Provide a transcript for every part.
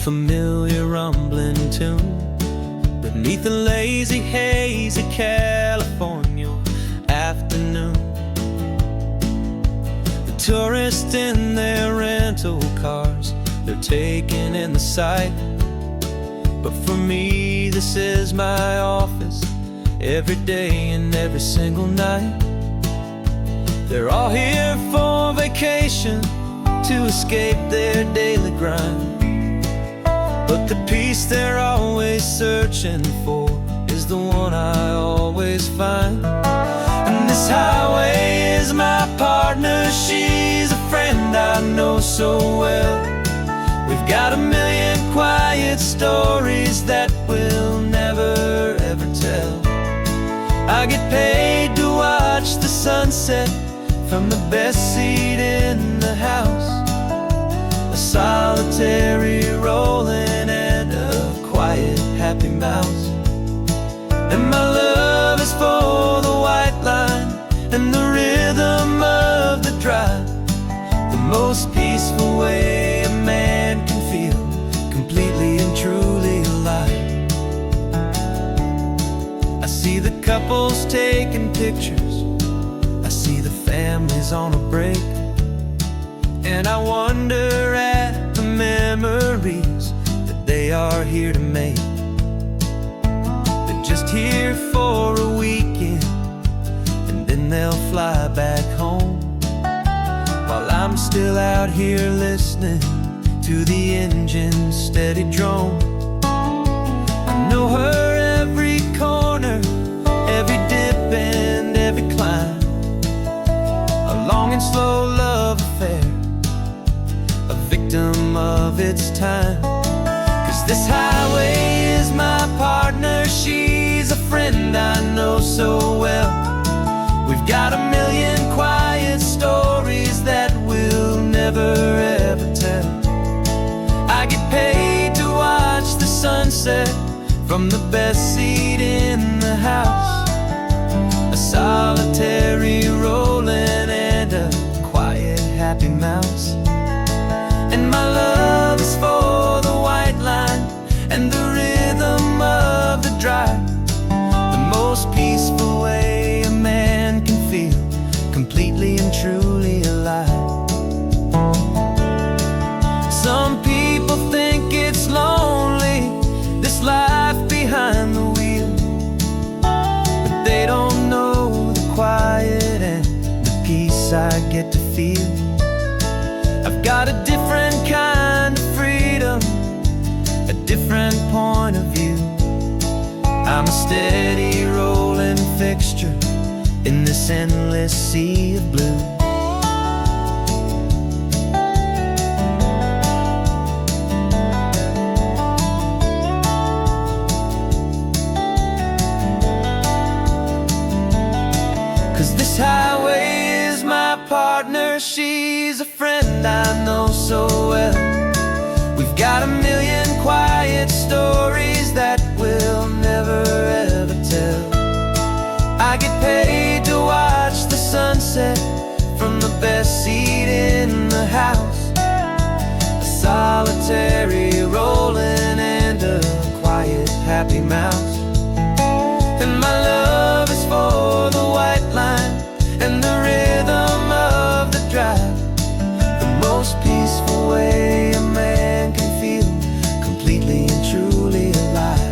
familiar rumbling tune beneath the lazy haze of California afternoon. The tourists in their rental cars, they're taking in the sight. But for me, this is my office, every day and every single night. They're all here for vacation, to escape their daily grind. But the peace they're always searching for is the one I always find. And this highway is my partner, she's a friend I know so well. We've got a million quiet stories that we'll never ever tell. I get paid to watch the sunset from the best seat in the house. A solitary rolling and a quiet happy mouse. And my love is for the white line and the rhythm of the drive. The most peaceful way a man can feel completely and truly alive. I see the couples taking pictures, I see the families on a break, and I wonder at the memories that they are here to make. They're just here for a weekend, and then they'll fly back home, while I'm still out here listening to the engine's steady drone. I know her every corner, every dip and every climb. A long and slow love affair, a victim of its time. 'Cause this highway is my partner, she's a friend I know so well. We've got a million quiet stories that we'll never ever tell. I get paid to watch the sunset from the best seat in the house. A solitary rolling and a quiet happy mouse. And my love is for the white line and the rhythm of the drive. The most peaceful way a man can feel completely and truly alive. Some people think it's lonely, this life behind the wheel, but they don't know the quiet and the peace I get to feel. I've got a different kind of freedom, a different point of view. I'm a steady rolling fixture in this endless sea of blue. Highway is my partner, she's a friend I know so well. We've got a million quiet stories that we'll never ever tell. I get paid to watch the sunset from the best seat in the house. A solitary rolling and a quiet happy mouse. And my love is for the white line and the rhythm of the drive. The most peaceful way a man can feel completely and truly alive.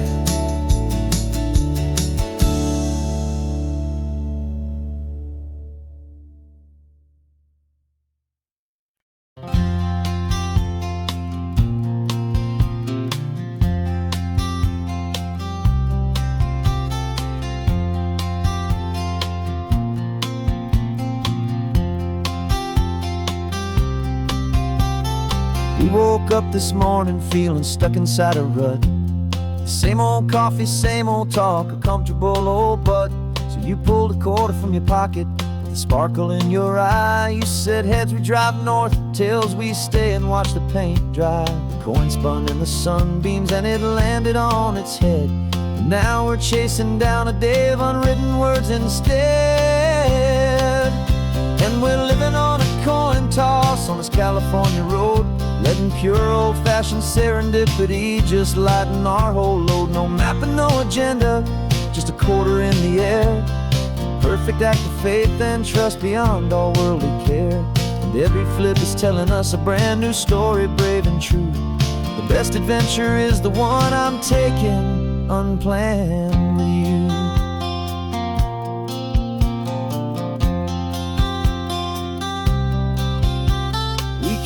We woke up this morning feeling stuck inside a rut. Same old coffee, same old talk, a comfortable old butt. So you pulled a quarter from your pocket with a sparkle in your eye. You said heads we drive north, tails we stay and watch the paint dry. The coin spun in the sunbeams and it landed on its head. And now we're chasing down a day of unwritten words instead. And we're living on a coin toss on this California road, letting pure old-fashioned serendipity, just lighten our whole load. No map and no agenda, just a quarter in the air. Perfect act of faith and trust beyond all worldly care. And every flip is telling us a brand new story, brave and true. The best adventure is the one I'm taking, unplanned with you.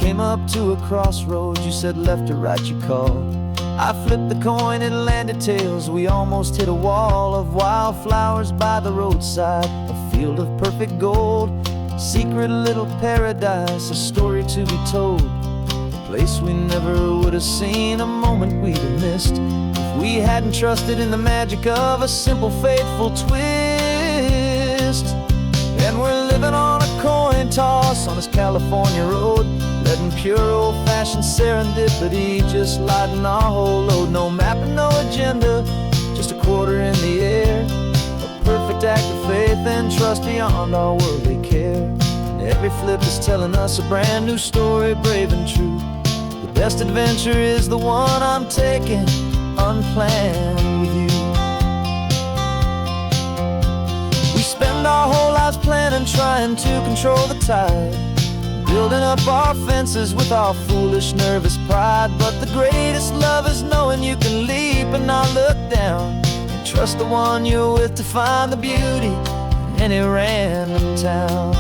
Came up to a crossroads, you said left or right, you called. I flipped the coin, it landed tails. We almost hit a wall of wildflowers by the roadside, a field of perfect gold, secret little paradise, a story to be told. A place we never would have seen, a moment we'd have missed if we hadn't trusted in the magic of a simple, faithful twist. And we're living on a coin toss on this California road, letting pure old-fashioned serendipity just lighten our whole load. No map and no agenda, just a quarter in the air. A perfect act of faith and trust beyond all worldly care. And every flip is telling us a brand new story, brave and true. The best adventure is the one I'm taking, unplanned with you. We spend our whole lives planning, trying to control the tide, building up our fences with our foolish, nervous pride. But the greatest love is knowing you can leap and not look down, and trust the one you're with to find the beauty in any random town.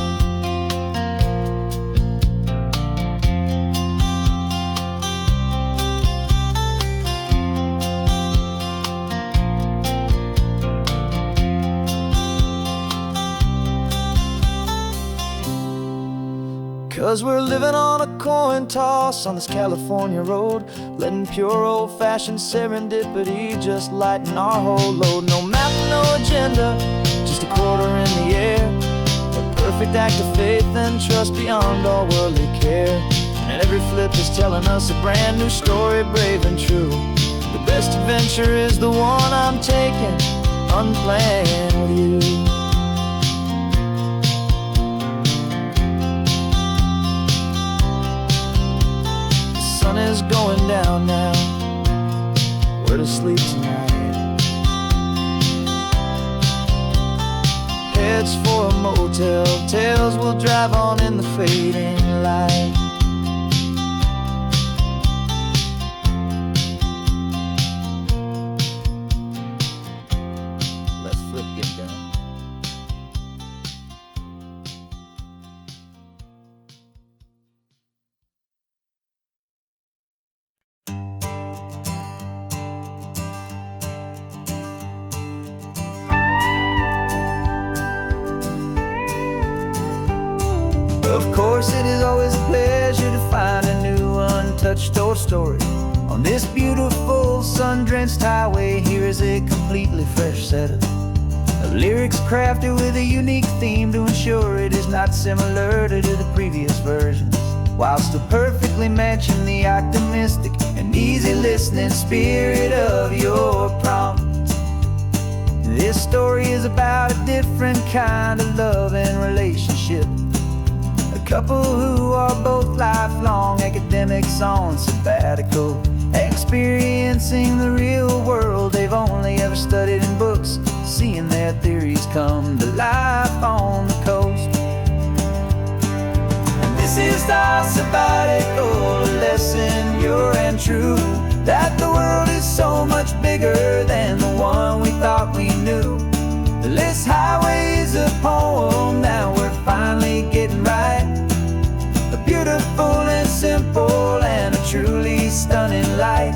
'Cause we're living on a coin toss on this California road, letting pure old-fashioned serendipity just lighten our whole load. No map, no agenda, just a quarter in the air. A perfect act of faith and trust beyond all worldly care. And every flip is telling us a brand new story, brave and true. The best adventure is the one I'm taking, unplanned with you. The sun is going down now, we're to sleep tonight. Heads for a motel, tails will drive on in the fading light. Let's flip get down. Of course, it is always a pleasure to find a new untouched old story. On this beautiful sun-drenched highway, here is a completely fresh set of lyrics crafted with a unique theme to ensure it is not similar to the previous versions, while still perfectly matching the optimistic and easy listening spirit of your prompt. This story is about a different kind of love and relationship. Couple who are both lifelong academics on sabbatical, experiencing the real world they've only ever studied in books, seeing their theories come to life on the coast. And this is our sabbatical lesson, pure and true, that the world is so much bigger than the one we thought we knew. This highway is a poem, now we're finally getting right. A beautiful and simple and a truly stunning light.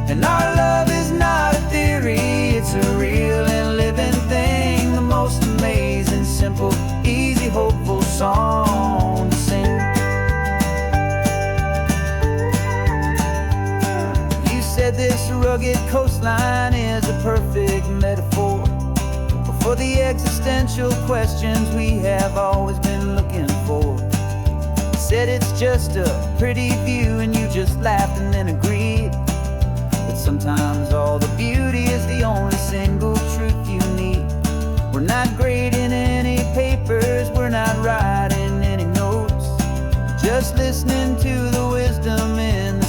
And our love is not a theory, it's a real and living thing. The most amazing, simple, easy, hopeful song to sing. You said this rugged coastline is a perfect metaphor for the existential questions we have always been looking for. You said it's just a pretty view and you just laughed and then agreed that sometimes all the beauty is the only single truth you need. We're not grading any papers, we're not writing any notes, just listening to the wisdom in the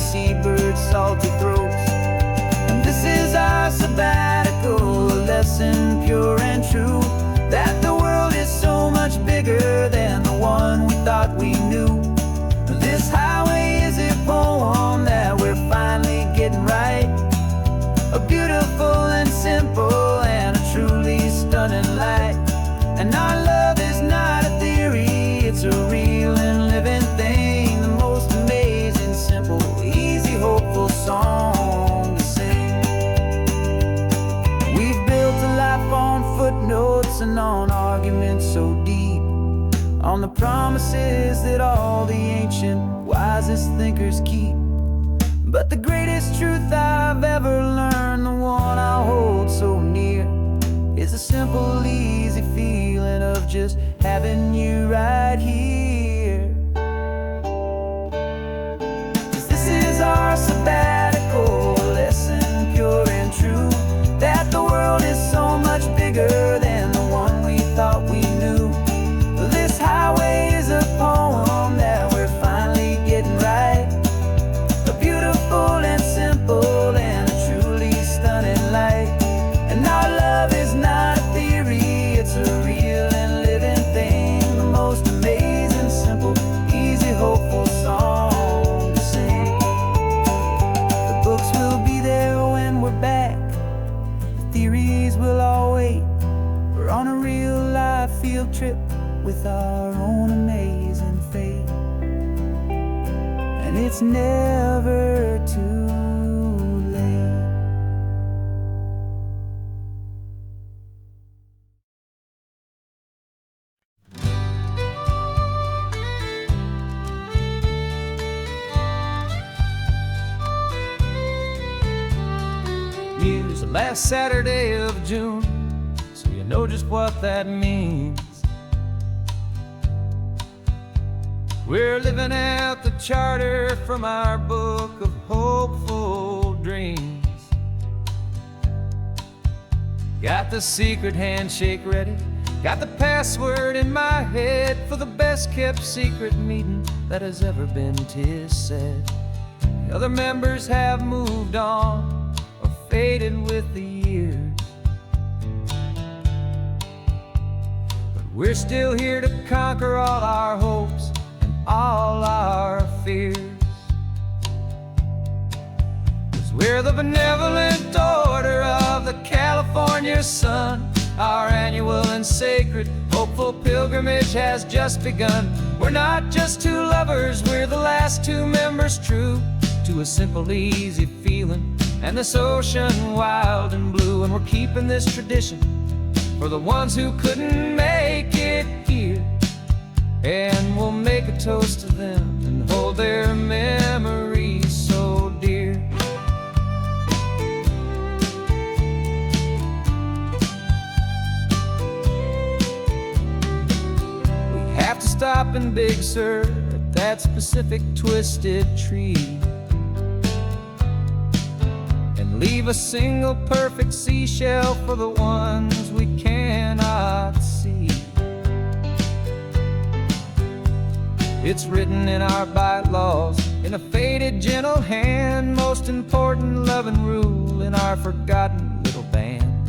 promises that all the ancient wisest thinkers keep. But the greatest truth I've ever learned, the one I hold so near, is a simple, easy feeling of just having you right here. 'Cause this is our sabbatical, a lesson pure and true, that the world is so much bigger than the one we thought we knew. This highway is a poem that we're finally getting right, a beautiful and simple and a truly stunning light. And our love is not a theory, it's a real and living thing, the most amazing, simple, easy, hopeful song to sing. The books will be there when we're back, the theories will all wait. We're on a real life field trip with our own amazing fate, and it's never too late. Here's the last Saturday of June, so you know just what that means. We're living out the charter from our book of hopeful dreams. Got the secret handshake ready, got the password in my head for the best kept secret meeting that has ever been, 'tis said. The other members have moved on or faded with the years, but we're still here to conquer all our hopes, all our fears. 'Cause we're the benevolent order of the California sun. Our annual and sacred hopeful pilgrimage has just begun. We're not just two lovers, we're the last two members true to a simple, easy feeling and this ocean wild and blue. And we're keeping this tradition for the ones who couldn't make it here, and we'll make a toast to them and hold their memories so dear. We have to stop in Big Sur at that specific twisted tree and leave a single perfect seashell for the ones we cannot see. It's written in our bylaws, in a faded gentle hand, most important loving rule in our forgotten little band,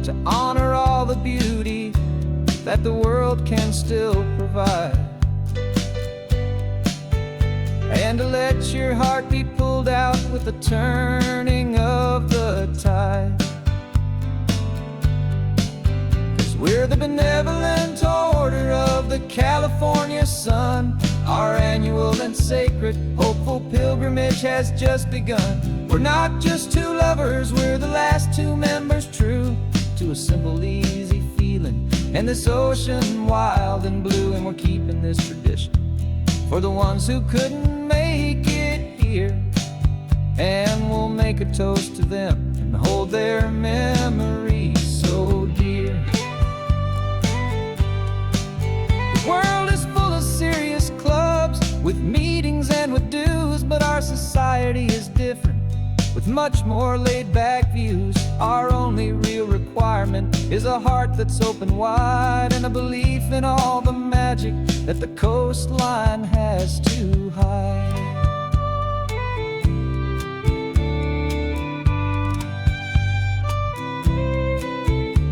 to honor all the beauty that the world can still provide, and to let your heart be pulled out with the turning of the tide. 'Cause we're the benevolent order of the California sun. Our annual and sacred hopeful pilgrimage has just begun. We're not just two lovers, we're the last two members true to a simple, easy feeling and this ocean wild and blue. And we're keeping this tradition for the ones who couldn't make it here, and we'll make a toast to them and hold their memories so dear. The world is full of serious clubs with meetings and with dues, but our society is different with much more laid-back views. Our only real requirement is a heart that's open wide and a belief in all the magic that the coastline has to hide.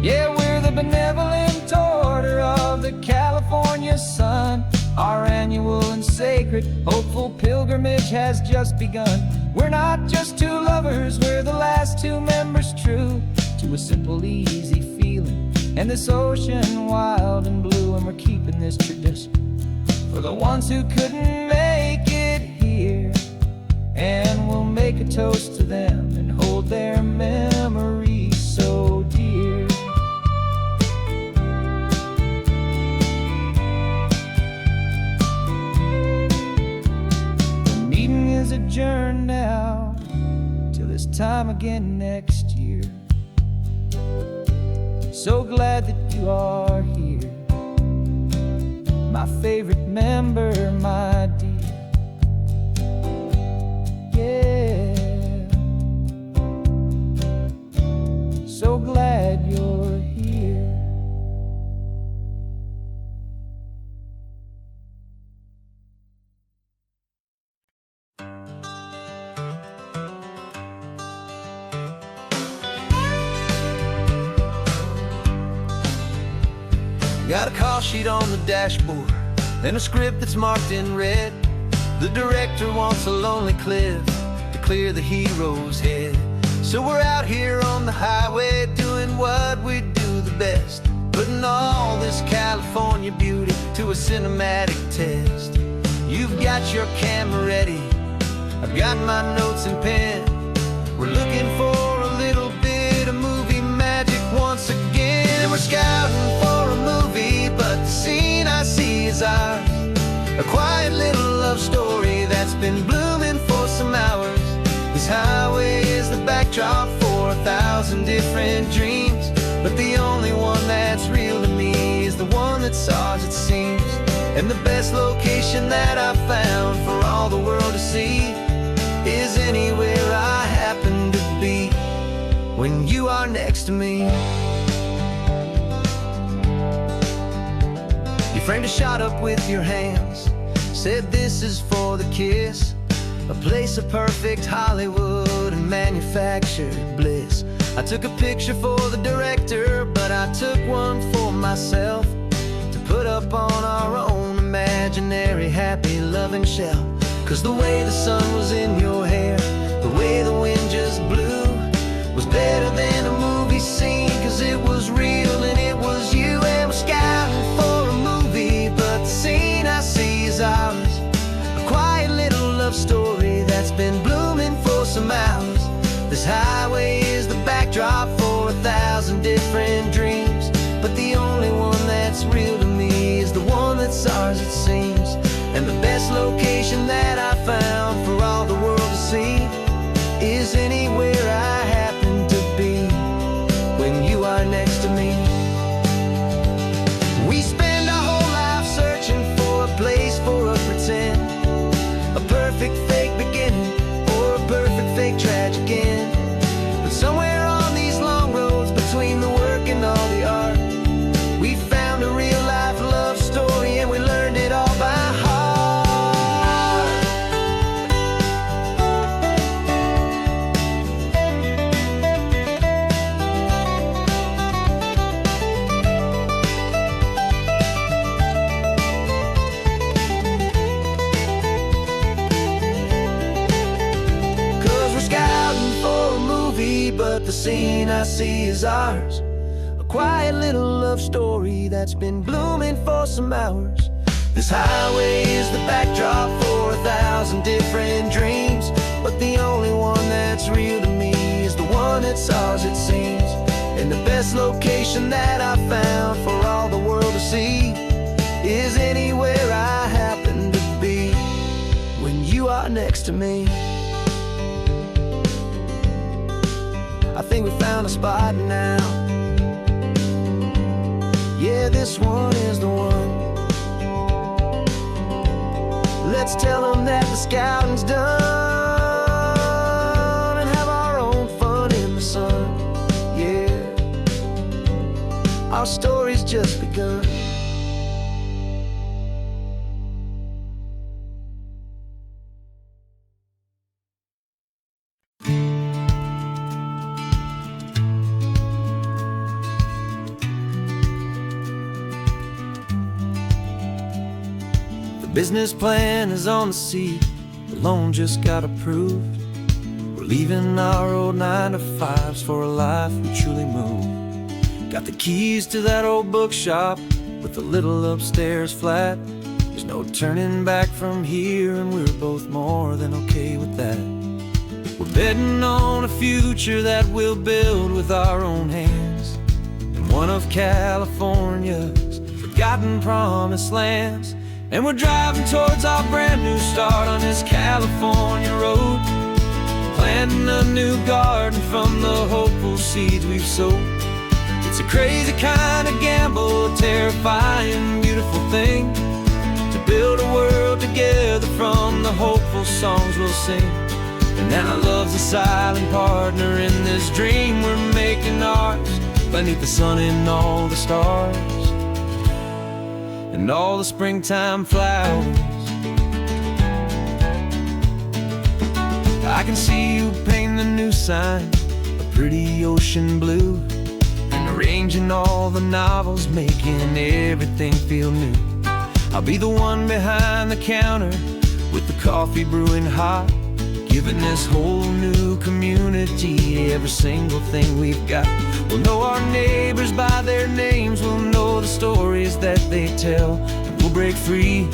Yeah, we're the benevolent order of the California sun. Our annual and sacred hopeful pilgrimage has just begun. We're not just two lovers, we're the last two members true to a simple, easy feeling and this ocean wild and blue. And we're keeping this tradition for the ones who couldn't make it here, and we'll make a toast to them and hold their memories so dear. this time again next year. So glad that you are here, my favorite member, my dear. Yeah, so glad you're here. Got a call sheet on the dashboard and a script that's marked in red. The director wants a lonely cliff to clear the hero's head. So we're out here on the highway doing what we do the best, putting all this California beauty to a cinematic test. You've got your camera ready, I've got my notes and pen. We're looking for a little bit of movie magic once again. And we're scouting for a movie, but the scene I see is ours. A quiet little love story that's been blooming for some hours. This highway is the backdrop for 1,000 different dreams, but the only one that's real to me is the one that's ours, it seems. And the best location that I've found for all the world to see is anywhere I happen to be when you are next to me. You framed a shot up with your hands, said this is for the kiss, a place of perfect Hollywood and manufactured bliss. I took a picture for the director, but I took one for myself to put up on our own imaginary happy loving shelf. Cause the way the sun was in your hair, the way the wind just blew, was better than a movie scene, cause it was real and it was you. And we're scouting for a movie, but the scene I see is ours. A quiet little love story that's been blooming for some hours. This highway is the backdrop for 1,000 different dreams, but the only one that's real to me is the one that's ours, it seems. And the best location that I found for all the world to see is anywhere I happen to be when you are next to me. We spend our whole life searching for a place for a pretend, a perfect fake beginning or a perfect fake tragic end. But somewhere on these long roads between the work and all the art, we found a real life love story and we learned it all by heart. But the scene I see is ours. A quiet little love story that's been blooming for some hours. This highway is the backdrop for 1,000 different dreams, but the only one that's real to me is the one that's ours, it seems. And the best location that I found for all the world to see is anywhere I happen to be when you are next to me. I think we found a spot now. Yeah, this one is the one. Let's tell them that the scouting's done and have our own fun in the sun. Yeah, our story's just begun. Business plan is on the seat, the loan just got approved. We're leaving our old 9-to-5s for a life we truly move. Got the keys to that old bookshop with the little upstairs flat. There's no turning back from here, and we're both more than okay with that. We're betting on a future that we'll build with our own hands, in one of California's forgotten promised lands. And we're driving towards our brand new start on this California road, planning planting a new garden from the hopeful seeds we've sowed. It's a crazy kind of gamble, a terrifying, beautiful thing, to build a world together from the hopeful songs we'll sing. And now love's a silent partner in this dream we're making ours, beneath the sun and all the stars, and all the springtime flowers. I can see you painting a new sign, a pretty ocean blue, and arranging all the novels, making everything feel new. I'll be the one behind the counter with the coffee brewing hot, giving this whole new community every single thing we've got. We'll know our neighbors by their names, we'll know the stories that they tell, and we'll break free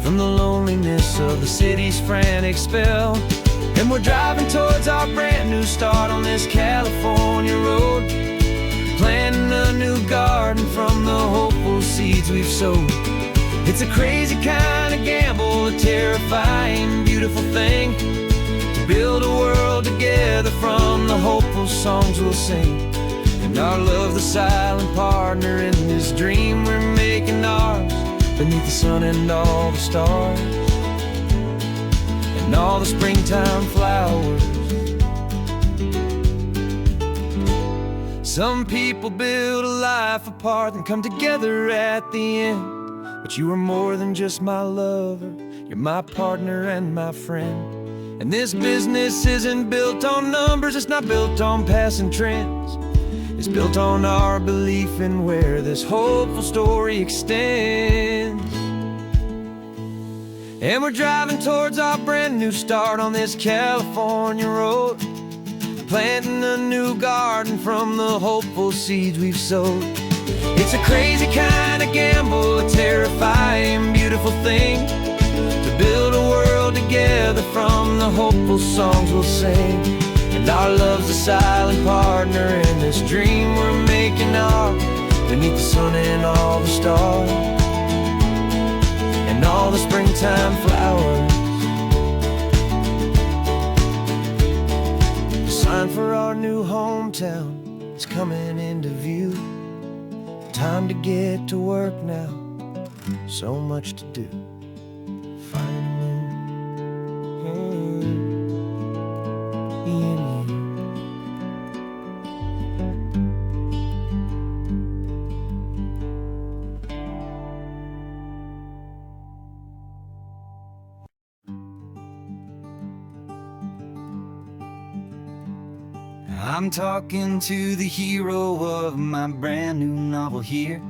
from the loneliness of the city's frantic spell. And we're driving towards our brand new start on this California road, planting a new garden from the hopeful seeds we've sowed. It's a crazy kind of gamble, a terrifying, beautiful thing, to build a world together from the hopeful songs we'll sing. And our love's the silent partner in this dream we're making ours, beneath the sun and all the stars, and all the springtime flowers. Some people build a life apart and come together at the end, but you are more than just my lover, you're my partner and my friend. And this business isn't built on numbers, it's not built on passing trends, it's built on our belief in where this hopeful story extends. And we're driving towards our brand new start on this California road, planting a new garden from the hopeful seeds we've sowed. It's a crazy kind of gamble, a terrifying, beautiful thing, to build a world together from the hopeful songs we'll sing. And our love's a silent partner in this dream we're making ours, beneath the sun and all the stars, and all the springtime flowers. The sign for our new hometown is coming into view. Time to get to work now, so much to do. Finding in you. I'm talking to the hero of my brand new novel here.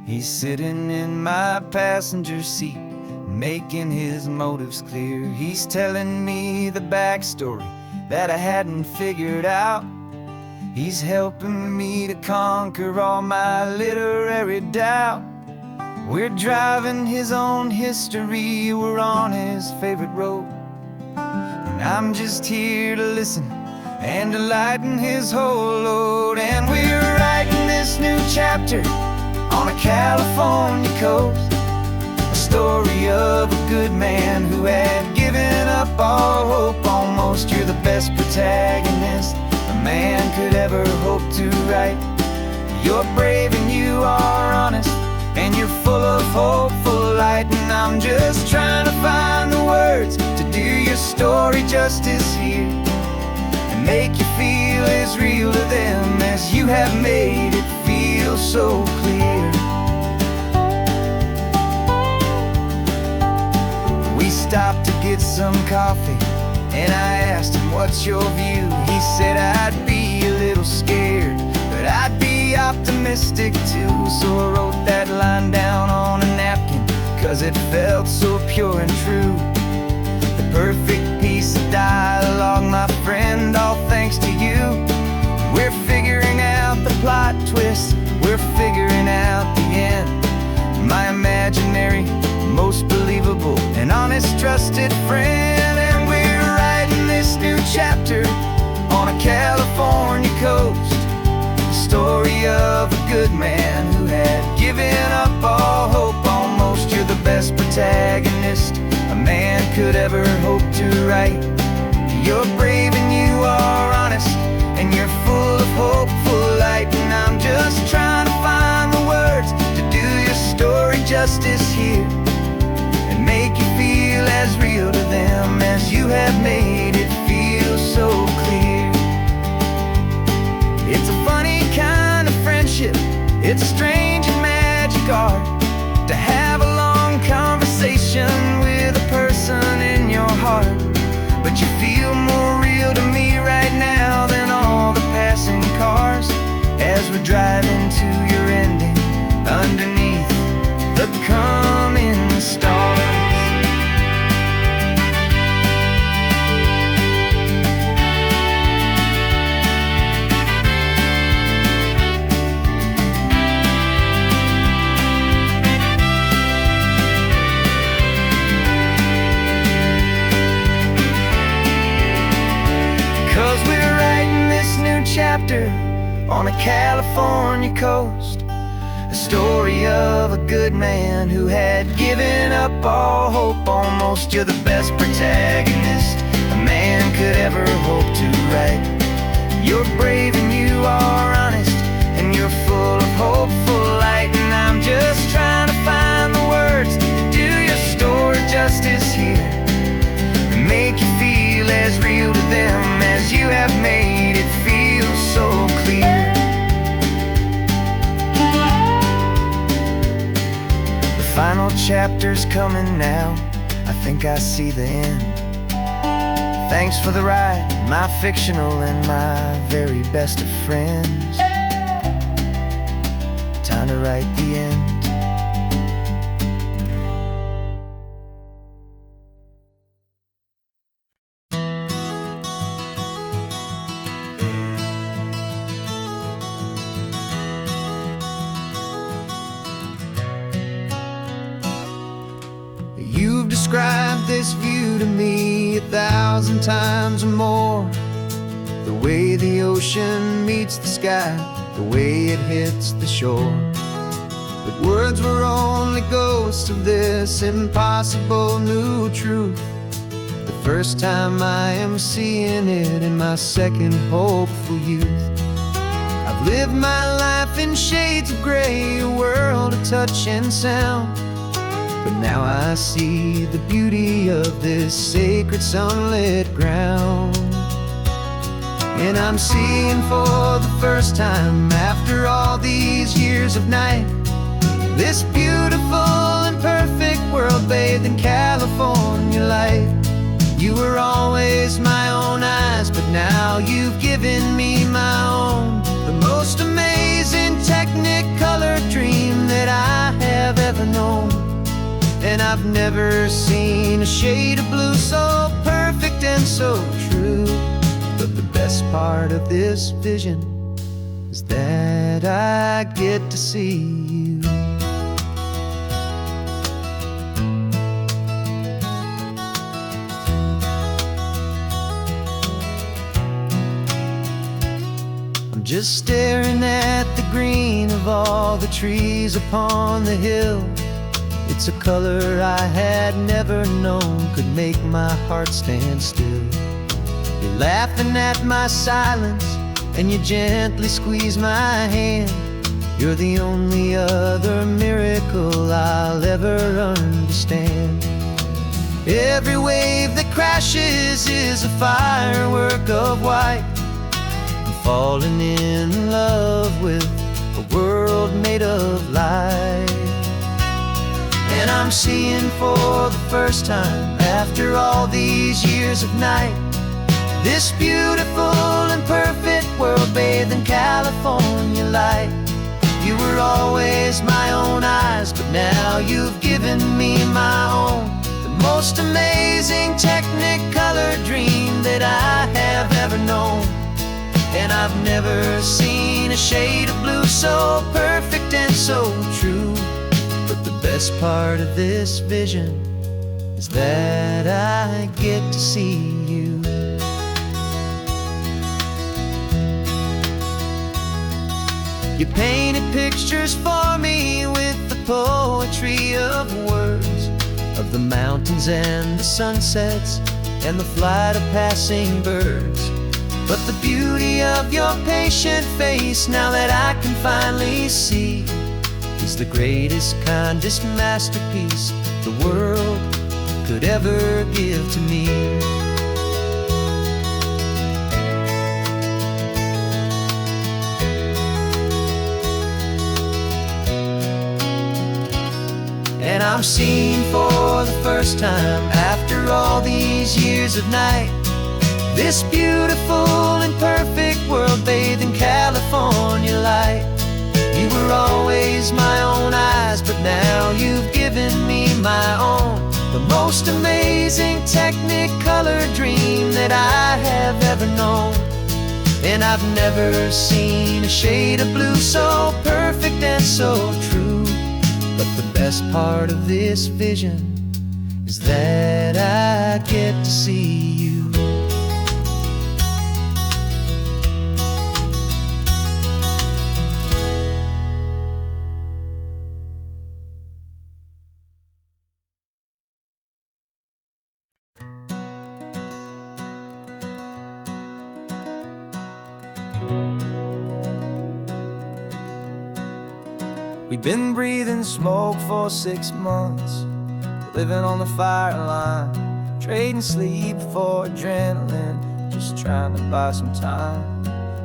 He's sitting in my passenger seat, making his motives clear. He's telling me the backstory that I hadn't figured out. He's helping me to conquer all my literary doubt. We're driving his own history, we're on his favorite road, and I'm just here to listen and to lighten his whole load. And we're writing this new chapter on a California coast, a story of a good man who had given up all hope almost. You're the best protagonist a man could ever hope to write. You're brave and you are honest, and you're full of hopeful light. And I'm just trying to find the words to do your story justice here, make you feel as real to them as you have made it feel so clear. We stopped to get some coffee, and I asked him, what's your view? He said, I'd be a little scared, but I'd be optimistic too. So I wrote that line down on a napkin, 'cause it felt so pure and true. The perfect piece of dialogue, my friend, all thanks to you. We're figuring out the plot twist, we're figuring out the end. My imaginary, most believable and honest trusted friend. And we're writing this new chapter on a California coast, the story of a good man who had given up all hope almost. You're the best protagonist a man could ever hope to write. You're brave and you here and make you feel as real to them as you have made it feel so clear. It's a funny kind of friendship, it's a strange and magic art to have a long conversation with a person in your heart. But you feel more real to me right now than all the passing cars as we're driving to your ending underneath the coming stars. 'Cause we're writing this new chapter on a California coast, a story of a good man who had given up all hope almost. You're the best protagonist a man could ever hope to write. You're brave and you are honest, and you're full of hopeful light. And I'm just trying to find the words to do your story justice here and make you feel as real to them as you have made it feel so clear. The final chapter's coming now, I think I see the end. Thanks for the ride, my fictional and my very best of friends. Time to write the end. You've described this view to me 1,000 times or more. The way the ocean meets the sky, the way it hits the shore. But words were only ghosts of this impossible new truth. The first time I am seeing it in my second hopeful youth. I've lived my life in shades of gray, a world of touch and sound. But now I see the beauty of this sacred sunlit ground. And I'm seeing for the first time after all these years of night, this beautiful and perfect world bathed in California light. You were always my own eyes, but now you've given me my own. The most amazing technicolor dream that I have ever known. And I've never seen a shade of blue so perfect and so true. But the best part of this vision is that I get to see you. I'm just staring at the green of all the trees upon the hill. It's a color I had never known could make my heart stand still. You're laughing at my silence and you gently squeeze my hand. You're the only other miracle I'll ever understand. Every wave that crashes is a firework of white. I'm falling in love with a world made of light. And I'm seeing for the first time after all these years of night, this beautiful and perfect world bathed in California light. You were always my own eyes, but now you've given me my own. The most amazing technicolor dream that I have ever known. And I've never seen a shade of blue so perfect and so true. But the best part of this vision is that I get to see you. You painted pictures for me with the poetry of words, of the mountains and the sunsets and the flight of passing birds. But the beauty of your patient face, now that I can finally see, is the greatest, kindest masterpiece the world could ever give to me. And I'm seeing for the first time, after all these years of night, this beautiful and perfect world bathed in California light. You were always my own eyes, but now you've given me my own, the most amazing technicolor dream that I have ever known. And I've never seen a shade of blue so perfect and so true. But the best part of this vision is that I get to see you. We've been breathing smoke for 6 months, living on the fire line, trading sleep for adrenaline, just trying to buy some time.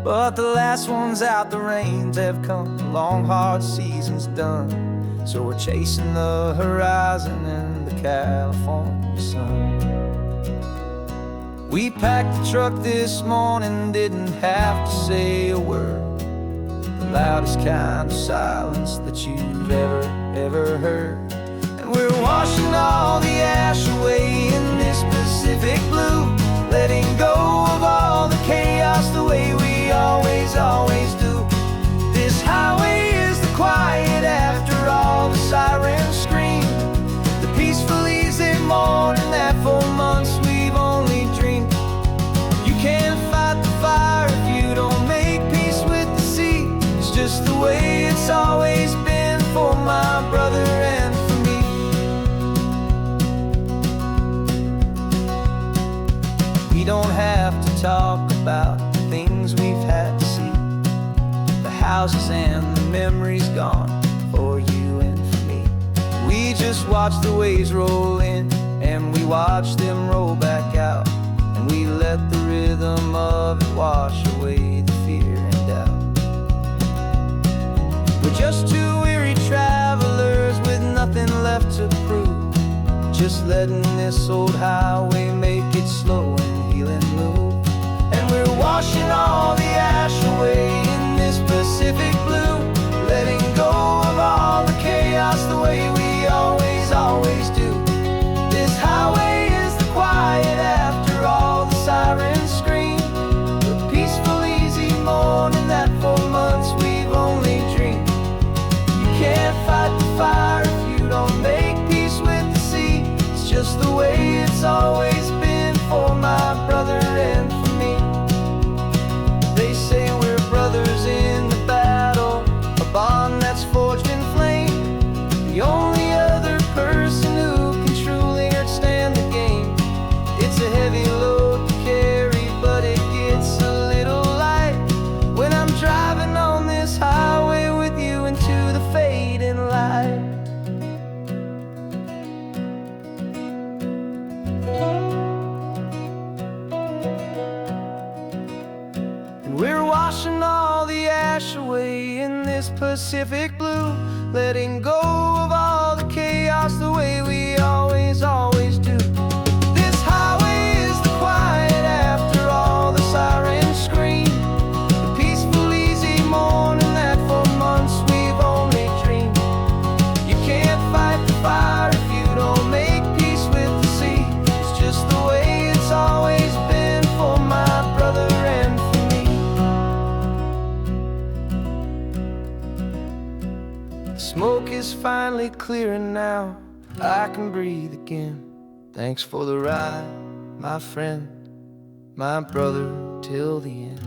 But the last one's out, the rains have come, the long hard season's done. So we're chasing the horizon in the California sun. We packed the truck this morning, didn't have to say a word, the loudest kind of silence that you've ever heard. And we're washing all the ash away in this Pacific blue, letting go of all the chaos the way we always do. This highway is the quiet after all the sirens scream, the peaceful easy morning that for months we've only dreamed. You can't fight the fire if you don't make peace with the sea. It's just the way it's always been for my brother and for me. We don't have to talk about the things we've had to see, the houses and the memories gone for you and for me. We just watch the waves roll in and we watch them roll back out, and we let the rhythm of it wash away the fear and doubt. We're just two weary travelers with nothing left to prove, just letting this old highway make it slow and heal and move. And we're washing all the ash away in this Pacific blue, letting go of all the chaos the way we always do. This highway is the quiet after all the sirens scream, the peaceful easy morning that for months we've only dreamed. You can't fight the fire if you don't make peace with the sea. It's just the way it's always been for my brother and for me. They say we're brothers in the battle, a bond that's forged in flame, the only other person who can truly stand the game. It's a heavy load to carry, but it gets a little light when I'm driving on this highway with you into the fading light. And we're washing all the ash away in this Pacific blue, letting go of all the chaos the way we always do. This highway is the quiet after all the sirens scream, the peaceful easy morning that for months we've only dreamed. You can't fight the fire if you don't make peace with the sea. It's just the way it's always been for my brother and for me. The smoke is finally clearing now, I can breathe again. Thanks for the ride, my friend, my brother till the end.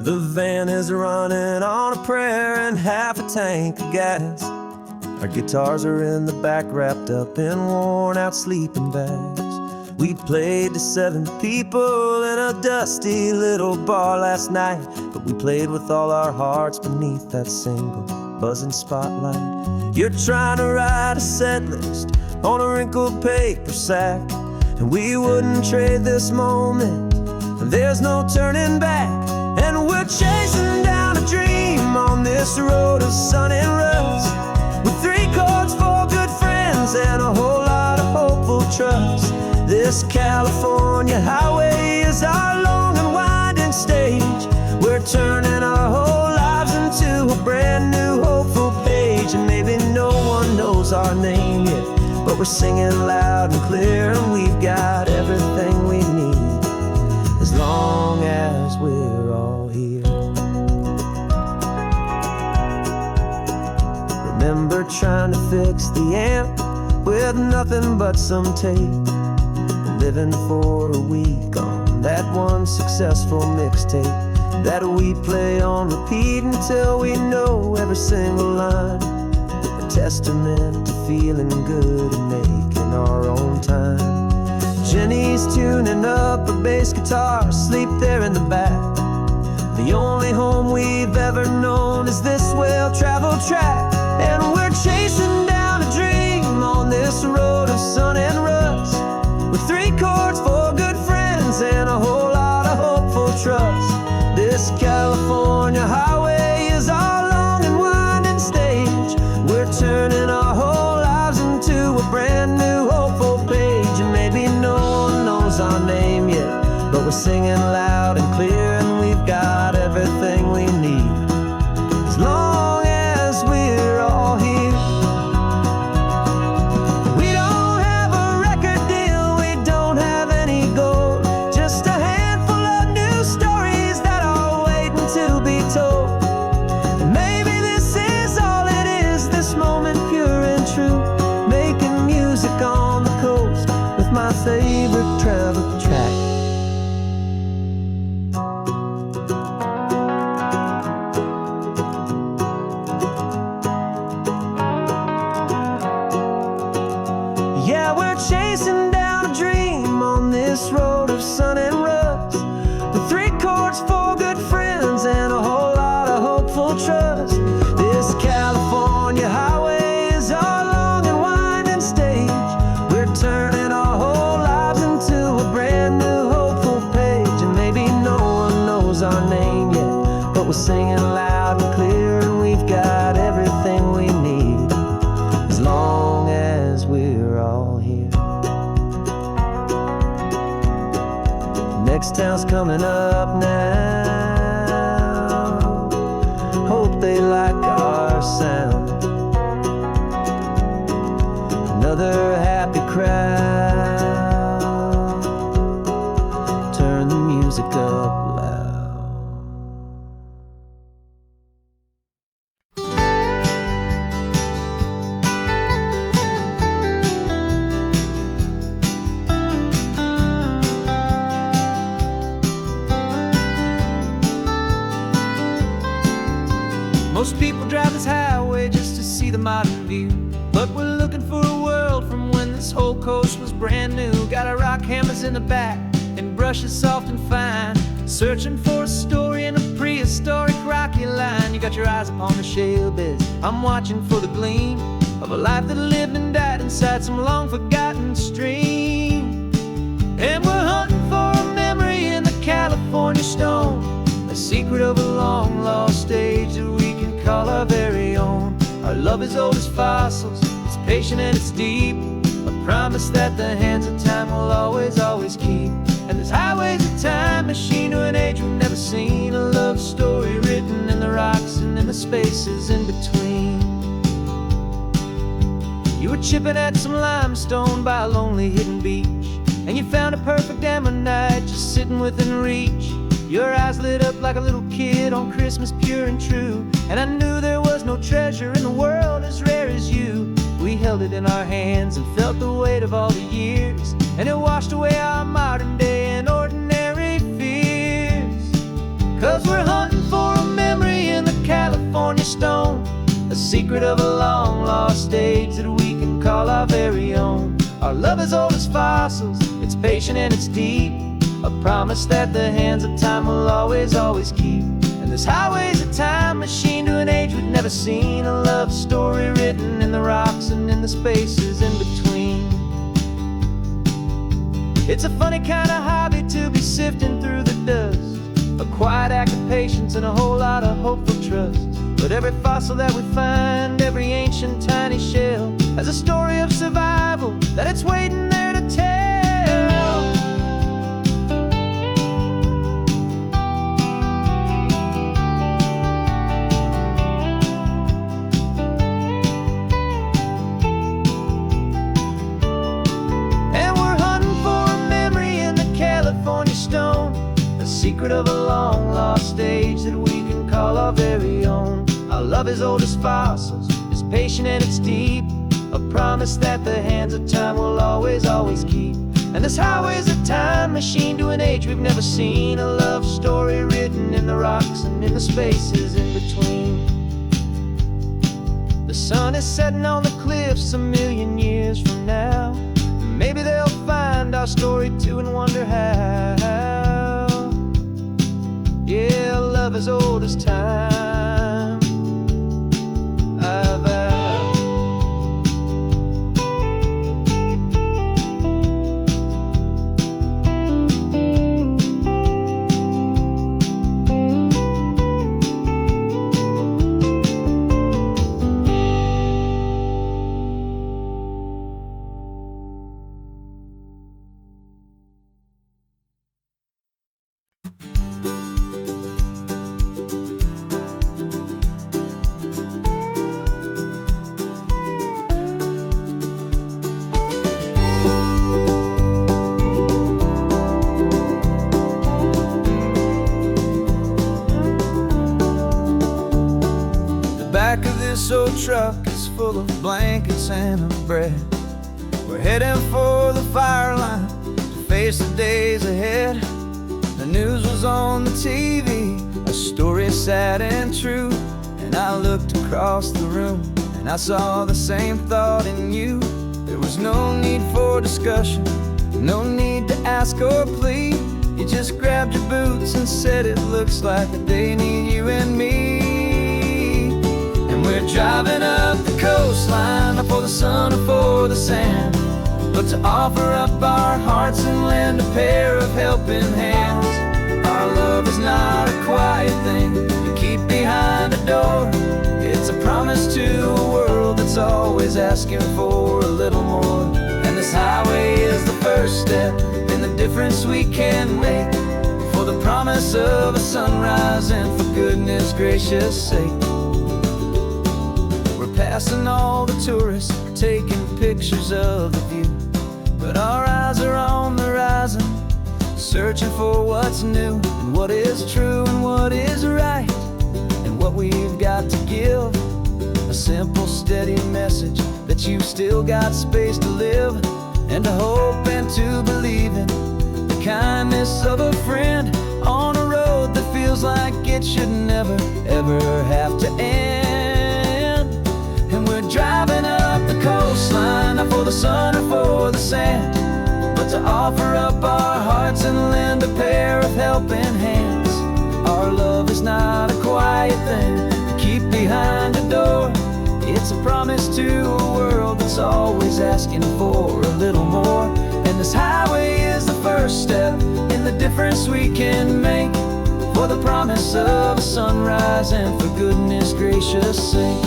The van is running on a prayer and half a tank of gas. Our guitars are in the back, wrapped up in worn out sleeping bags. We played to 7 people in a dusty little bar last night, but we played with all our hearts beneath that single buzzing spotlight. You're trying to write a set list on a wrinkled paper sack, and we wouldn't trade this moment. There's no turning back, and we're chasing down a dream on this road of sun and rust, with 3 chords, 4 good friends, and a whole lot of hopeful trust. This California highway is our long and winding stage. We're turning our whole lives into a brand new hopeful page. And maybe no one knows our name yet, but we're singing loud and clear, and we've got everything we need, as long as we're all here. Remember trying to fix the amp with nothing but some tape, living for a week on that one successful mixtape that we play on repeat until we know every single line. A testament to feeling good and making our own time. Jenny's tuning up her bass guitar, asleep there in the back. The only home we've ever known is this well-traveled track, and we're chasing down a dream on this road of sun and rust, with 3 chords, 4 good friends, and a whole lot of hopeful trust. This California highway is our long and winding stage. We're turning our whole lives into a brand new hopeful page. And maybe no one knows our name yet, but we're singing loud and clear, and we've got everything we need, as long as we're all here. My favorite travel track. Yeah, we're chasing down a dream on this road of sun and rust, with 3 chords, 4 good friends, and a whole lot of hopeful trust. This California highway is our long and winding stage. We're turning our whole lives into a brand new hopeful page. And maybe no one knows our name yet, but we're singing loud and clear, and we've got everything we need, as long as we're all here. Next town's coming up now. Hope they like our sound. Another happy crowd. Turn the music up loud. Most people drive this highway just to see the modern view, but we're looking for a world from when this whole coast was brand new. Got our rock hammers in the back and brushes soft and fine, searching for a story in a prehistoric rocky line. You got your eyes upon the shale beds, I'm watching for the gleam of a life that lived and died inside some long forgotten stream. And we're hunting for a memory in the California stone, a secret of a long lost age that we can call our very own. Our love is old as fossils, it's patient and it's deep, a promise that the hands of time will always, always keep. And this highway's a time machine to an age we've never seen, a love story written in the rocks and in the spaces in between. You were chipping at some limestone by a lonely hidden beach, and you found a perfect ammonite just sitting within reach. Your eyes lit up like a little kid on Christmas, pure and true, and I knew there was no treasure in the world as rare as you. We held it in our hands and felt the weight of all the years, and it washed away our modern day and ordinary fears. 'Cause we're hunting for a memory in the California stone, a secret of a long lost age that we can call our very own. Our love is old as fossils, it's patient and it's deep, a promise that the hands of time will always, always keep. And this highway's a time machine to an age we've never seen, a love story written in the rocks and in the spaces in between. It's a funny kind of hobby to be sifting through the dust, a quiet act of patience and a whole lot of hopeful trust. But every fossil that we find, every ancient tiny shell, has a story of survival that it's waiting there to tell. And we're hunting for a memory in the California stone, the secret of a long lost age that we can call our very own. Our love is old as fossils, it's patient and it's deep, a promise that the hands of time will always, always keep. And this highway's a time machine to an age we've never seen, a love story written in the rocks and in the spaces in between. The sun is setting on the cliffs a million years from now. Maybe they'll find our story too and wonder how. Yeah, love is old as time. Back of this old truck is full of blankets and a bread. We're heading for the fire line to face the days ahead. The news was on the TV, a story sad and true. And I looked across the room and I saw the same thought in you. There was no need for discussion, no need to ask or plead. You just grabbed your boots and said it looks like the day need you and me. We're driving up the coastline, not for the sun or for the sand, but to offer up our hearts and lend a pair of helping hands. Our love is not a quiet thing you keep behind a door. It's a promise to a world that's always asking for a little more. And this highway is the first step in the difference we can make, for the promise of a sunrise and for goodness gracious sake. Passing all the tourists, taking pictures of the view, but our eyes are on the horizon, searching for what's new and what is true and what is right, and what we've got to give. A simple, steady message that you've still got space to live, and to hope and to believe in the kindness of a friend on a road that feels like it should never, ever have to end. And we're driving up the coastline, not for the sun or for the sand, but to offer up our hearts and lend a pair of helping hands. Our love is not a quiet thing to keep behind a door. It's a promise to a world that's always asking for a little more. And this highway is the first step in the difference we can make, for the promise of a sunrise and for goodness gracious sake.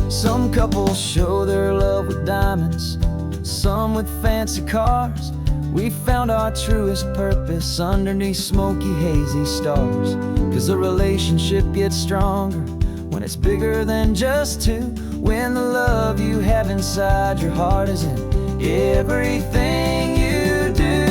Some couples show their love with diamonds, some with fancy cars. We found our truest purpose underneath smoky, hazy stars. 'Cause a relationship gets stronger when it's bigger than just two, when the love you have inside your heart is in everything you do.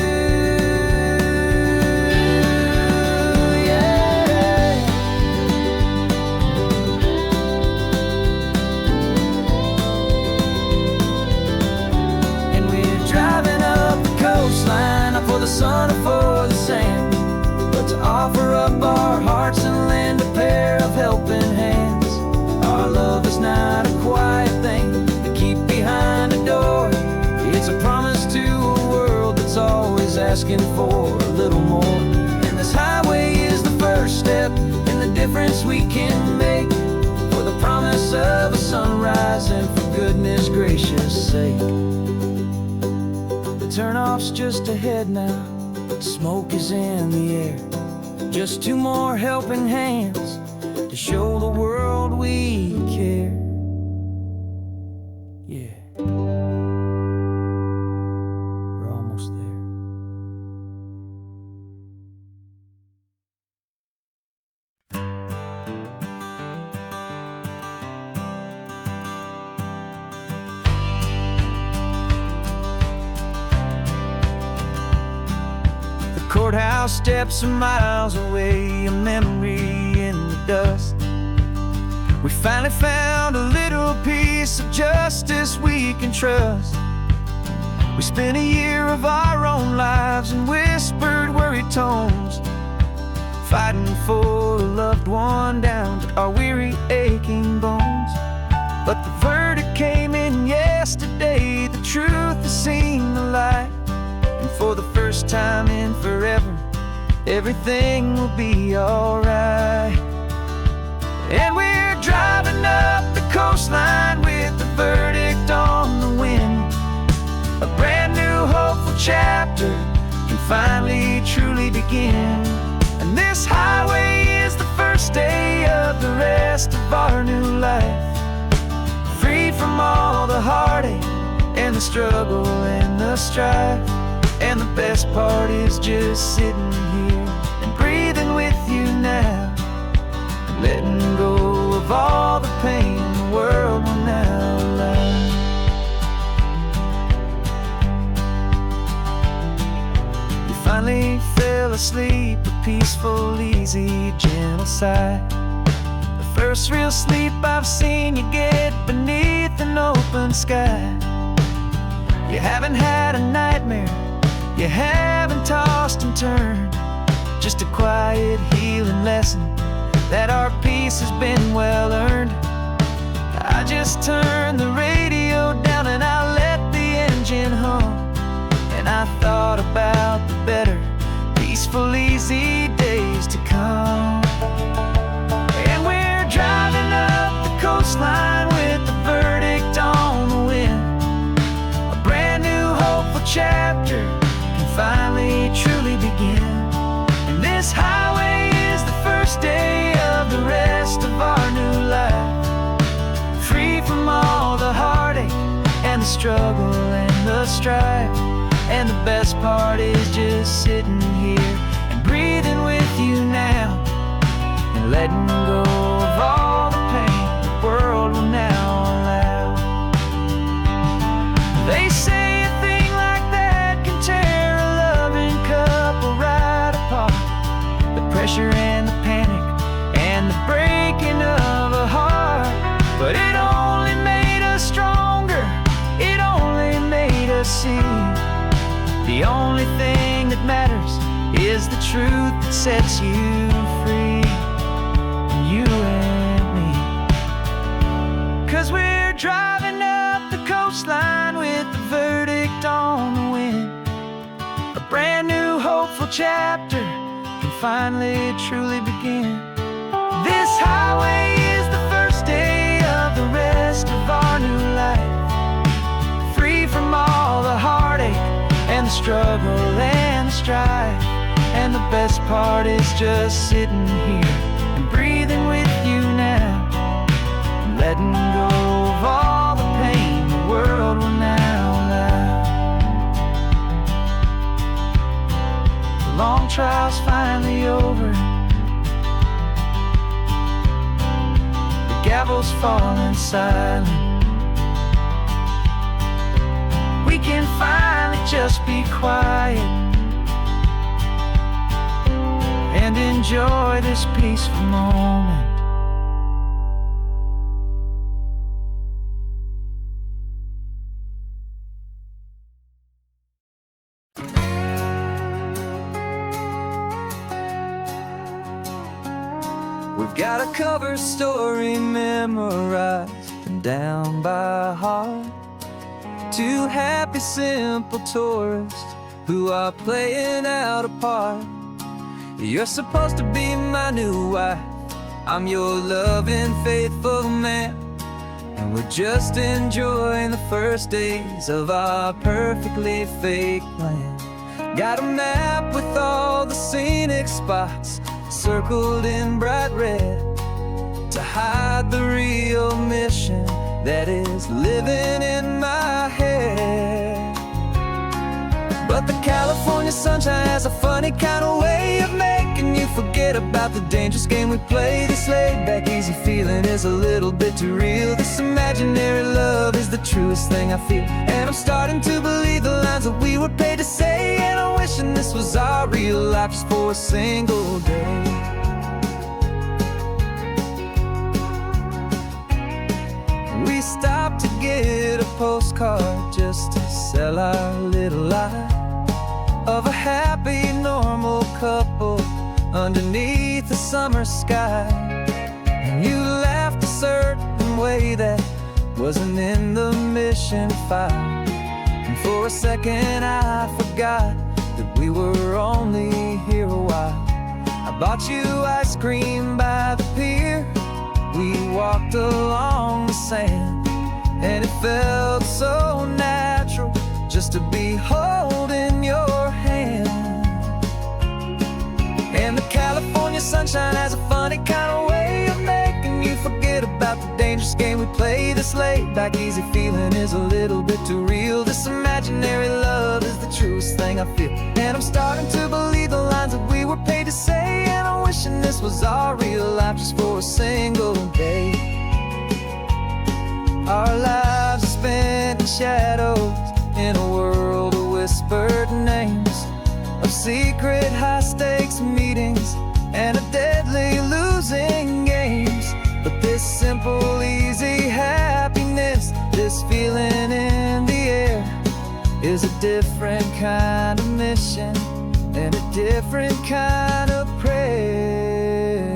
For the sun or for the sand, but to offer up our hearts and lend a pair of helping hands. Our love is not a quiet thing to keep behind a door. It's a promise asking for a little more. And this highway is the first step in the difference we can make, for the promise of a sunrise and for goodness gracious sake. The turnoff's just ahead now, smoke is in the air. Just two more helping hands to show the world we care. Yeah, we're almost there. The courthouse steps are miles away, a memory in the dust. We finally found a little piece of justice we can trust. We spent a year of our own lives in whispered, worried tones, fighting for a loved one down to our weary, aching bones. But the verdict came in yesterday, the truth has seen the light. And for the first time in forever, everything will be alright. And we're driving up the coastline with the verdict on the wind. A brand new hopeful chapter can finally truly begin. And this highway is the first day of the rest of our new life, free from all the heartache and the struggle and the strife. And the best part is just sitting here and breathing with you now, letting go of all the pain the world will now allow. You finally fell asleep, a peaceful, easy, gentle sigh. The first real sleep I've seen you get beneath an open sky. You haven't had a nightmare, you haven't tossed and turned, just a quiet healing lesson that our peace has been well earned. I just turned the radio down and I let the engine hum, and I thought about the better, peaceful, easy days to come. And we're driving up the coastline with the verdict on the wind. A brand new hopeful chapter can finally truly begin. And this highway is the first day of the rest of our new life, free from all the heartache and the struggle and the strife. And the best part is just sitting here and breathing with you now, and letting go of all the pain the world will now allow. They say a thing like that can tear a loving couple right apart. The pressure and the panic and the breaking of a heart, but it only made us stronger, it only made us see the only thing that matters is the truth that sets you free, you and me. 'Cause we're driving up the coastline with the verdict on the wind. A brand new hopeful chapter can finally truly begin. This highway is the first day of the rest of our new life, free from all the heartache and the struggle and the strife. And the best part is just sitting here and breathing with you now, and letting go of all the pain the world will now allow. The long trial's finally over, the gavel's falling silent. We can finally just be quiet and enjoy this peaceful moment. We've got a cover story memorized and down by heart. Two happy, simple tourists who are playing out a part. You're supposed to be my new wife, I'm your loving, faithful man, and we're just enjoying the first days of our perfectly fake plan. Got a map with all the scenic spots circled in bright red to hide the real mission that is living in my head. But the California sunshine has a funny kind of way of making you forget about the dangerous game we play. This laid-back, easy feeling is a little bit too real. This imaginary love is the truest thing I feel, and I'm starting to believe the lines that we were paid to say. And I'm wishing this was our real life just for a single day. We stopped to get a postcard just to sell our little lie of a happy, normal couple underneath the summer sky. And you laughed a certain way that wasn't in the mission file, and for a second I forgot that we were only here a while. I bought you ice cream by the pier, we walked along the sand, and it felt so natural just to be holding your hand. And the California sunshine has a funny kind of way of making you forget about the dangerous game we play. This laid-back, easy feeling is a little bit too real. This imaginary love is the truest thing I feel, and I'm starting to believe the lines that we were paid to say. And I'm wishing this was our real life just for a single day. Our lives are spent in shadows, in a world of whispered names, of secret high-stakes meetings and of deadly losing games. But this simple, easy happiness, this feeling in the air, is a different kind of mission and a different kind of prayer.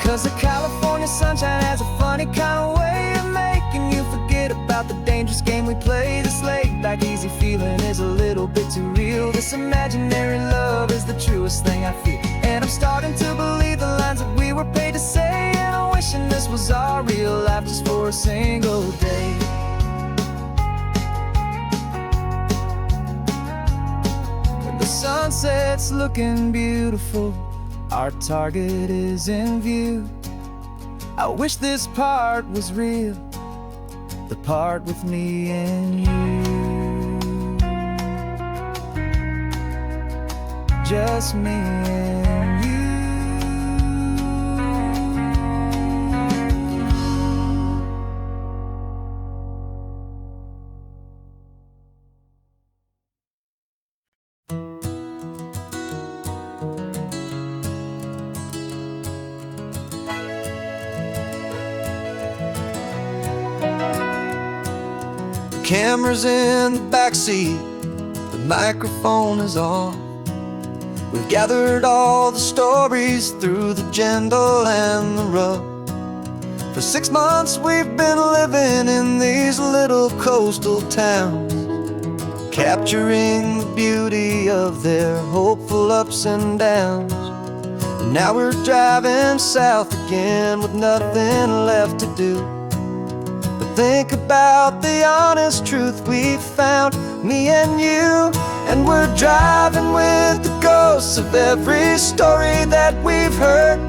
'Cause the California sunshine has a funny kind of way of making you forget about the dangerous game we play. This laid-back, easy feeling is a little bit too real. This imaginary love is the truest thing I feel, and I'm starting to believe the lines that we were paid to say. And I'm wishing this was our real life just for a single day. When the sunset's looking beautiful, our target is in view. I wish this part was real, the part with me and you. Just me and you. Camera's in the backseat, the microphone is on. We've gathered all the stories through the gentle and the rough. For 6 months we've been living in these little coastal towns, capturing the beauty of their hopeful ups and downs. And now we're driving south again with nothing left to do. Think about the honest truth we've found, me and you. And we're driving with the ghosts of every story that we've heard,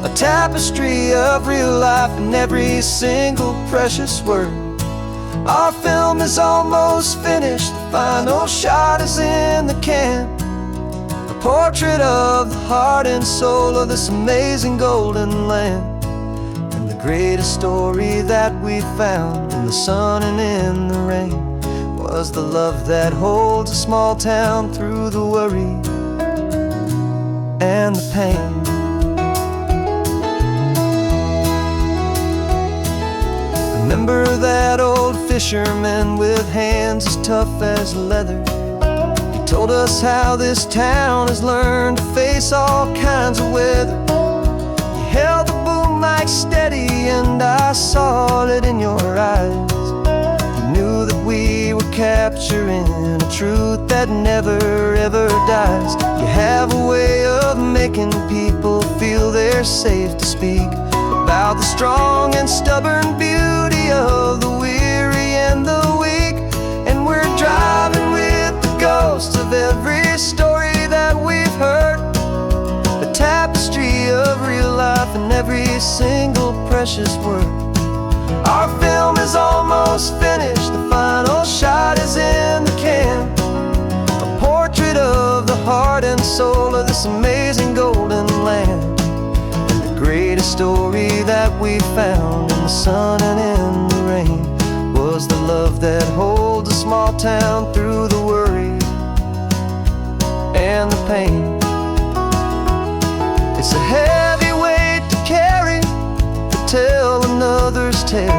a tapestry of real life in every single precious word. Our film is almost finished, the final shot is in the can, a portrait of the heart and soul of this amazing golden land. Greatest story that we found in the sun and in the rain was the love that holds a small town through the worry and the pain. Remember that old fisherman with hands as tough as leather? He told us how this town has learned to face all kinds of weather. He held the boom mic like steady, and I saw it in your eyes. You knew that we were capturing a truth that never ever dies. You have a way of making people feel they're safe to speak about the strong and stubborn beauty of the weary and the weak. And we're driving with the ghosts of every story that we've heard, a tapestry of real life in every single precious word. Our film is almost finished, the final shot is in the can, a portrait of the heart and soul of this amazing golden land. And the greatest story that we found in the sun and in the rain was the love that holds a small town through the worry and the pain. It's a heavy weight to carry, to tell another's tale,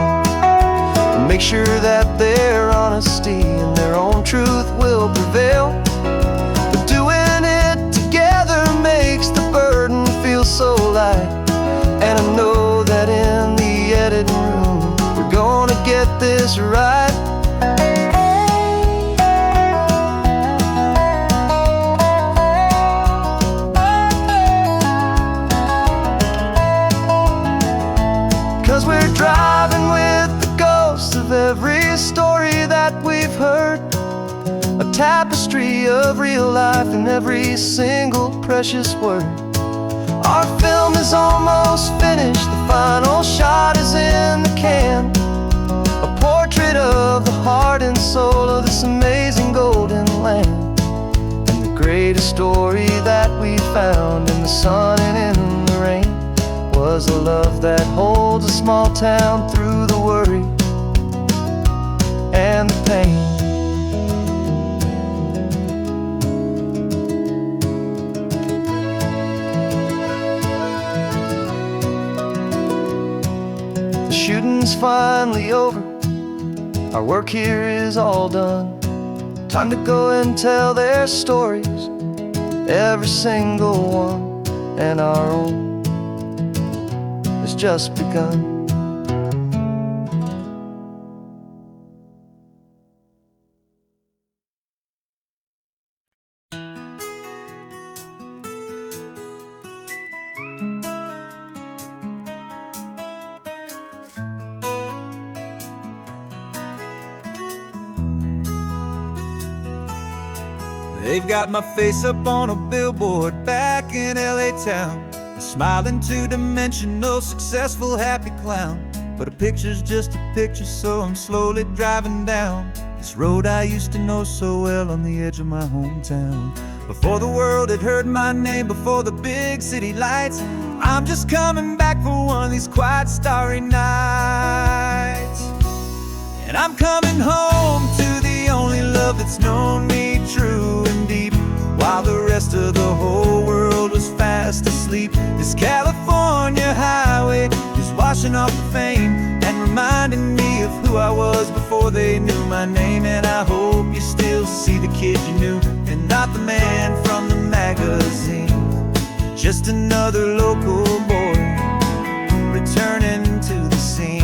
and make sure that their honesty and their own truth will prevail. But doing it together makes the burden feel so light, and I know that in the editing room we're gonna get this right. 'Cause we're driving with the ghosts of every story that we've heard, a tapestry of real life in every single precious word. Our film is almost finished, the final shot is in the can, a portrait of the heart and soul of this amazing golden land. And the greatest story that we found in the sun and in the rain was a love that holds a small town through the worry and the pain. The shooting's finally over, our work here is all done. Time to go and tell their stories, every single one, and our own has just begun. They've got my face up on a billboard back in LA town, smiling two-dimensional, successful, happy clown. But a picture's just a picture, so I'm slowly driving down this road I used to know so well on the edge of my hometown. Before the world had heard my name, before the big city lights, I'm just coming back for one of these quiet, starry nights. And I'm coming home to the only love that's known me true and deep, while the rest of the whole world was fast asleep. This California highway is washing off the fame and reminding me of who I was before they knew my name. And I hope you still see the kid you knew, and not the man from the magazine. Just another local boy returning to the scene.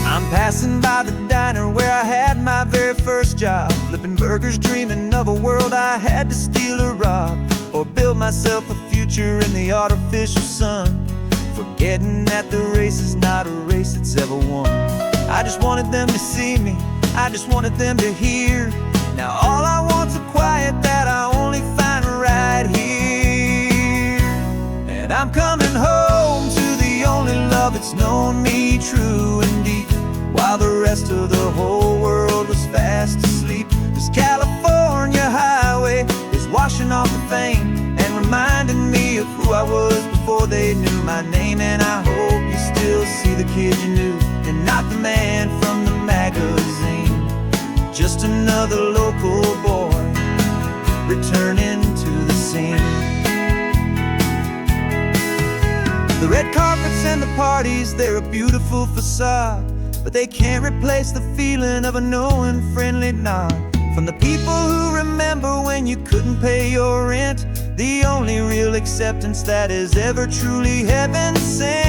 I'm passing by the diner where I had my very first job, flipping burgers, dreaming of a world I had to steal or rob, or build myself a future in the artificial sun, forgetting that the race is not a race that's ever won. I just wanted them to see me, I just wanted them to hear. Now all I want's a quiet that I only find right here. And I'm coming home to the only love that's known me true and deep, while the rest of the whole world was fast asleep. This California highway is washing off the fame and reminding me of who I was before they knew my name. And I hope you still see the kid you knew, and not the man from the magazine. Just another local boy returning to the scene. The red carpets and the parties, they're a beautiful facade, but they can't replace the feeling of a knowing, friendly nod from the people who remember when you couldn't pay your rent, the only real acceptance that is ever truly heaven sent.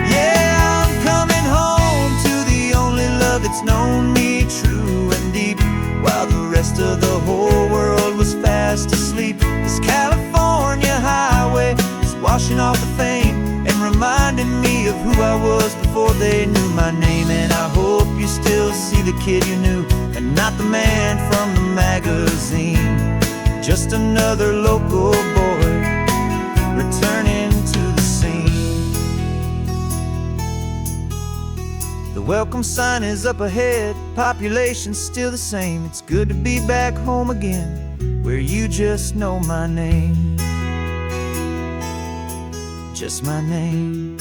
Yeah, I'm coming home to the only love that's known me true and deep, while the rest of the whole world was fast asleep. This California highway is washing off the fame and reminding me of who I was before they knew my name. And I hope you still see the kid you knew and not the man from the magazine. Just another local boy returning to the scene. The welcome sign is up ahead, population's still the same. It's good to be back home again, where you just know my name. Just my name.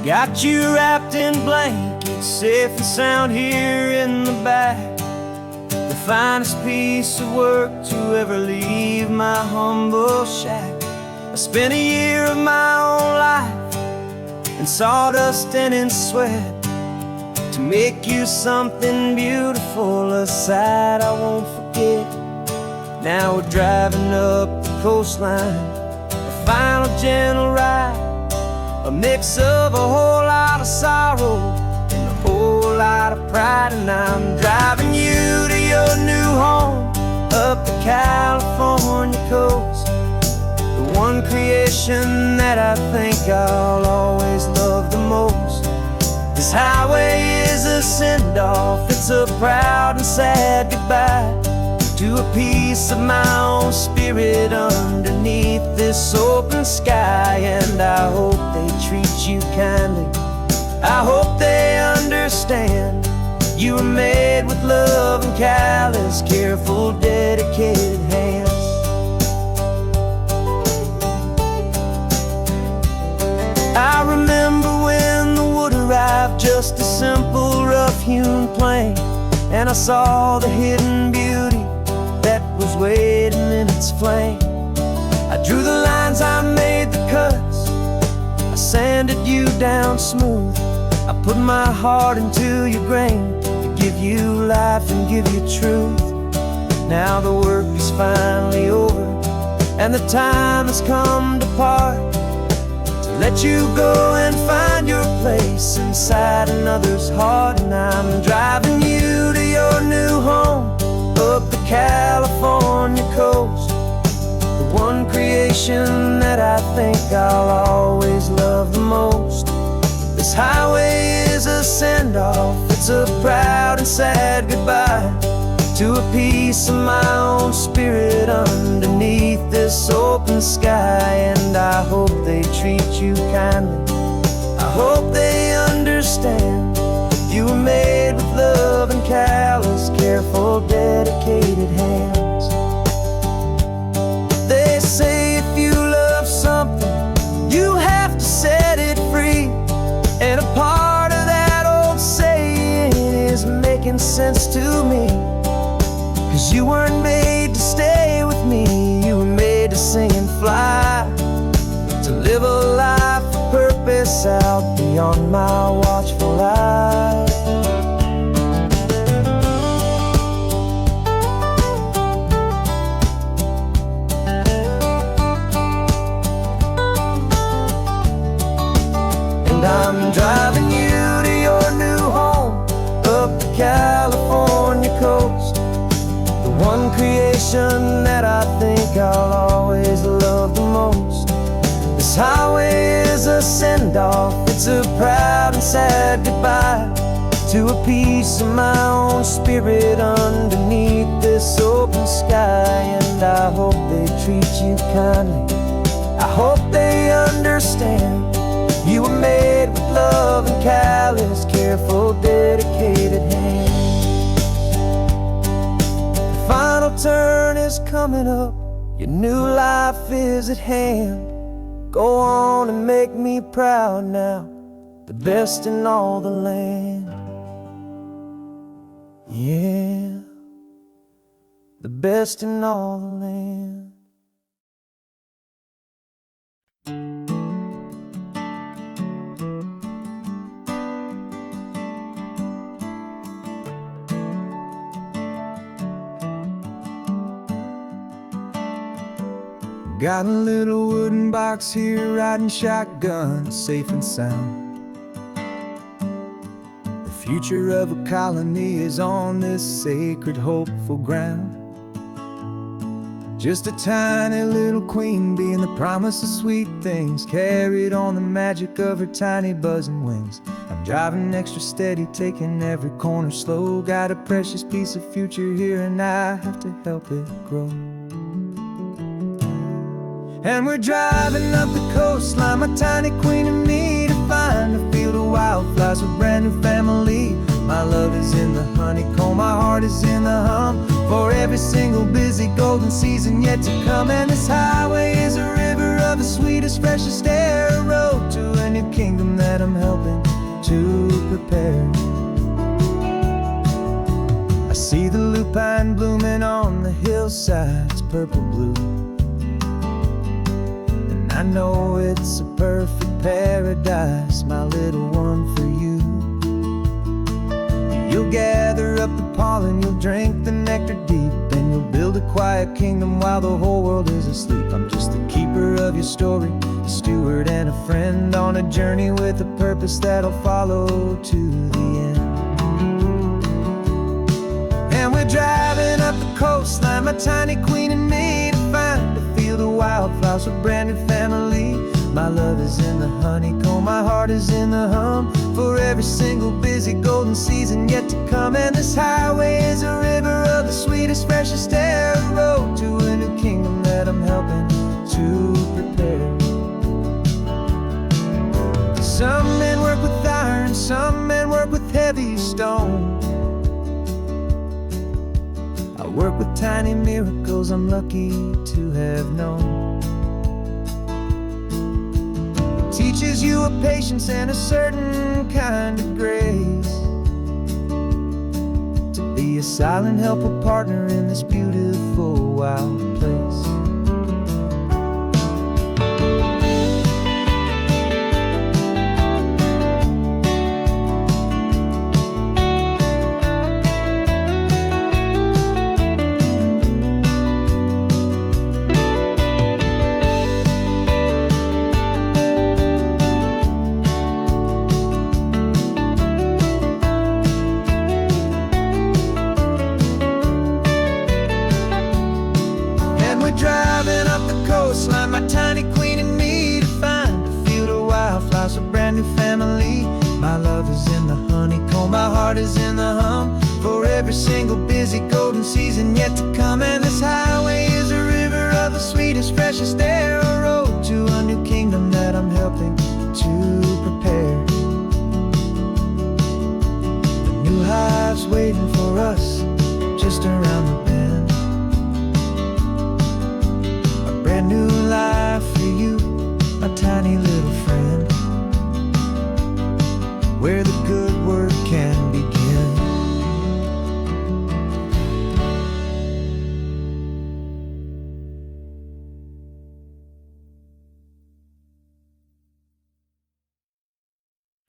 Got you wrapped in blankets, safe and sound here in the back. The finest piece of work to ever leave my humble shack. I spent a year of my own life in sawdust and in sweat to make you something beautiful, a sight I won't forget. Now we're driving up the coastline, a final gentle ride, a mix of a whole lot of sorrow and a whole lot of pride. And I'm driving you to your new home up the California coast, the one creation that I think I'll always love the most. This highway is a send-off, it's a proud and sad goodbye to a piece of my own spirit underneath this open sky. And I hope they treat you kindly, I hope they understand you were made with love and callous, careful, dedicated hands. I remember when the wood arrived, just a simple rough-hewn plank, and I saw the hidden beauty that was waiting in its flame. I drew the lines, I made the cuts, I sanded you down smooth. I put my heart into your grain to give you life and give you truth. Now the work is finally over and the time has come to part, to let you go and find your place inside another's heart. And I'm driving you to your new home up the California coast, the one creation that I think I'll always love the most. This highway is a send-off, it's a proud and sad goodbye to a piece of my own spirit underneath this open sky. And I hope they treat you kindly, I hope they understand you were made with love and callous, careful, dedicated hands. They say if you love something, you have to set it free. And a part of that old saying is making sense to me, 'cause you weren't made to stay with me, you were made to sing and fly, to live a life of purpose out beyond my watchful eye. And I'm driving you to your new home up the California coast, the one creation that I think I'll always love the most. This highway is a send-off, it's a proud and sad goodbye to a piece of my own spirit underneath this open sky. And I hope they treat you kindly, I hope they understand you were made with love and callous, careful, dedicated hands. is coming up, your new life is at hand. Go on and make me proud now, the best in all the land. Yeah, the best in all the land. Got a little wooden box here, riding shotgun, safe and sound. The future of a colony is on this sacred, hopeful ground. Just a tiny little queen bee, and the promise of sweet things carried on the magic of her tiny buzzing wings. I'm driving extra steady, taking every corner slow. Got a precious piece of future here, and I have to help it grow. And we're driving up the coastline, my tiny queen and me, to find a field of wildflowers with a brand new family. My love is in the honeycomb, my heart is in the hum, for every single busy golden season yet to come. And this highway is a river of the sweetest, freshest air, a road to a new kingdom that I'm helping to prepare. I see the lupine blooming on the hillsides, purple blue. I know it's a perfect paradise, my little one, for you. You'll gather up the pollen, you'll drink the nectar deep, and you'll build a quiet kingdom while the whole world is asleep. I'm just the keeper of your story, a steward and a friend, on a journey with a purpose that'll follow to the end. And we're driving up the coastline, my tiny queen and me, to find a field of wildflowers with a brand new family. My love is in the honeycomb, my heart is in the hum, for every single busy golden season yet to come. And this highway is a river of the sweetest, freshest air, a road to a new kingdom that I'm helping to prepare. Some men work with iron, some men work with heavy stone. I work with tiny miracles I'm lucky to have known. It teaches you a patience and a certain kind of grace, to be a silent helper partner in this beautiful wild place. Driving up the coastline, my tiny queen and me, to find a field of wildflowers, a brand new family. My love is in the honeycomb, my heart is in the hum, for every single busy golden season yet to come. And this highway is a river of the sweetest, freshest air,